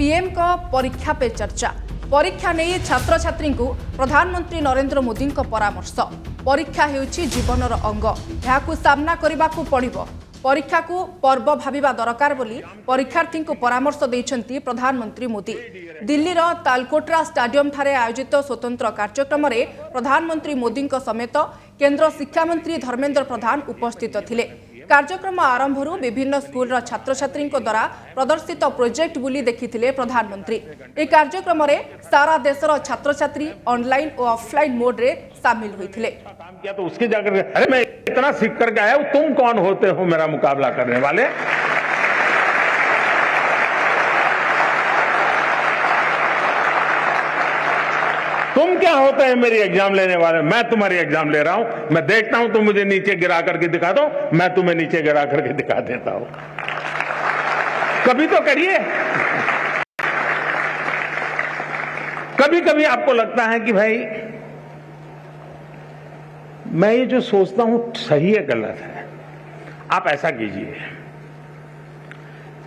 PM को परीक्षा पे चर्चा। परीक्षा नहीं छात्र छात्री को प्रधानमंत्री नरेंद्र मोदी परामर्श। परीक्षा हेउछि जीवनर अंग, यहाकू सामना करबाकू पड़िबो। परीक्षा को पर्व भाविबा दरकार बोली परीक्षार्थी को परामर्श देइछन्ती प्रधानमंत्री मोदी। दिल्लीर तालकोटरा स्टाडियम ठारे आयोजित स्वतंत्र कार्यक्रम में प्रधानमंत्री मोदी समेत केंद्र शिक्षा मंत्री धर्मेंद्र प्रधान उपस्थित थिले। कार्यक्रम आरंभ विभिन्न स्कूल छात्र छात्री द्वारा प्रदर्शित प्रोजेक्ट बुली देखिथिले प्रधानमंत्री। ए कार्यक्रम में सारा देशर छात्र छात्री ऑनलाइन और ऑफलाइन मोड रे शामिल होइथिले। काम किया तो उसके जाकर अरे मैं इतना सीख करके आया हूं, तुम कौन होते हो मेरा मुकाबला करने वाले? तुम क्या होते हैं मेरी एग्जाम लेने वाले? मैं तुम्हारी एग्जाम ले रहा हूं, मैं देखता हूं तुम मुझे नीचे गिरा करके दिखा दो, मैं तुम्हें नीचे गिरा करके दिखा देता हूं। कभी तो करिए। कभी कभी आपको लगता है कि भाई मैं ये जो सोचता हूं सही है गलत है। आप ऐसा कीजिए,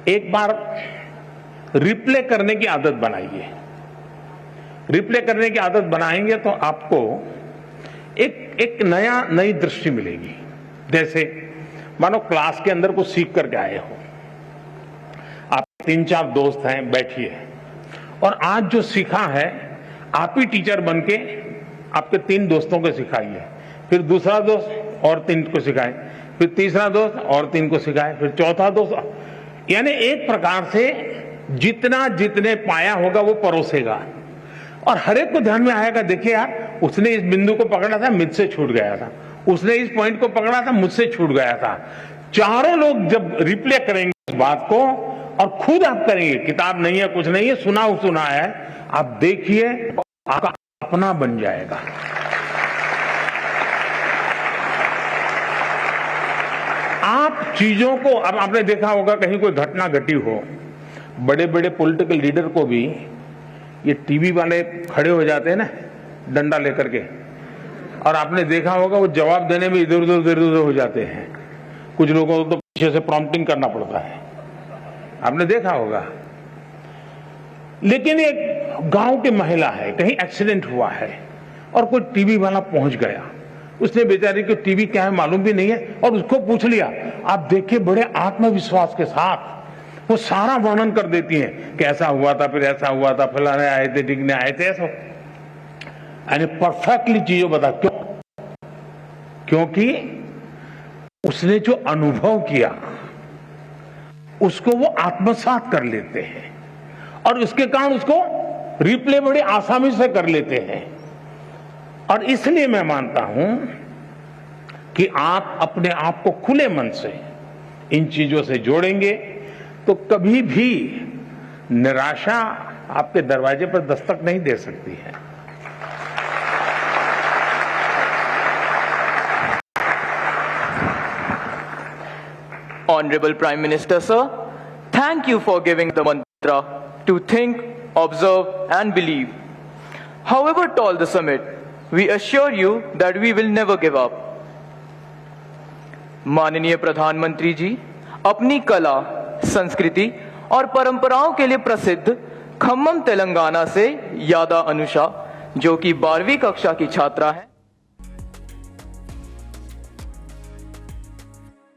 एक बार रिप्ले करने की आदत बनाइए। रिप्ले करने की आदत बनाएंगे तो आपको एक नई दृष्टि मिलेगी। जैसे मानो क्लास के अंदर कुछ सीख करके आए हो, आप 3-4 दोस्त हैं, बैठिए और आज जो सीखा है आप ही टीचर बन के आपके 3 दोस्तों को सिखाइए, फिर दूसरा दोस्त और 3 को सिखाए, फिर तीसरा दोस्त और 3 को सिखाए, फिर चौथा दोस्त। यानी एक प्रकार से जितने पाया होगा वो परोसेगा और हर एक को ध्यान में आएगा, देखिए यार उसने इस बिंदु को पकड़ा था, मुझसे छूट गया था, उसने इस पॉइंट को पकड़ा था, मुझसे छूट गया था। चारों लोग जब रिप्ले करेंगे इस बात को और खुद आप करेंगे, किताब नहीं है कुछ नहीं है, सुना है, आप देखिए आपका अपना बन जाएगा। आप चीजों को, अब आपने देखा होगा कहीं कोई घटना घटी हो, बड़े बड़े पॉलिटिकल लीडर को भी ये टीवी वाले खड़े हो जाते हैं ना डंडा लेकर के, और आपने देखा होगा वो जवाब देने में इधर उधर हो जाते हैं। कुछ लोगों को तो पीछे से प्रॉम्प्टिंग करना पड़ता है, आपने देखा होगा। लेकिन एक गांव की महिला है, कहीं एक्सीडेंट हुआ है और कोई टीवी वाला पहुंच गया, उसने बेचारी को टीवी क्या है मालूम भी नहीं है और उसको पूछ लिया। आप देखिए बड़े आत्मविश्वास के साथ वो सारा वर्णन कर देती हैं कि ऐसा हुआ था, फिर ऐसा हुआ था, फलाने आए थे, डिगने आए थे, ऐसा यानी परफेक्टली चीजों बता। क्योंकि उसने जो अनुभव किया उसको वो आत्मसात कर लेते हैं और उसके कारण उसको रिप्ले बड़ी आसानी से कर लेते हैं। और इसलिए मैं मानता हूं कि आप अपने आप को खुले मन से इन चीजों से जोड़ेंगे तो कभी भी निराशा आपके दरवाजे पर दस्तक नहीं दे सकती है। Honorable Prime Minister, sir, thank you for giving the mantra to think, observe and believe. However tall the summit, we assure you that we will never give up. माननीय प्रधानमंत्री जी, अपनी कला, संस्कृति और परंपराओं के लिए प्रसिद्ध खम्मम तेलंगाना से यादा अनुषा, जो कि 12वीं कक्षा की छात्रा है,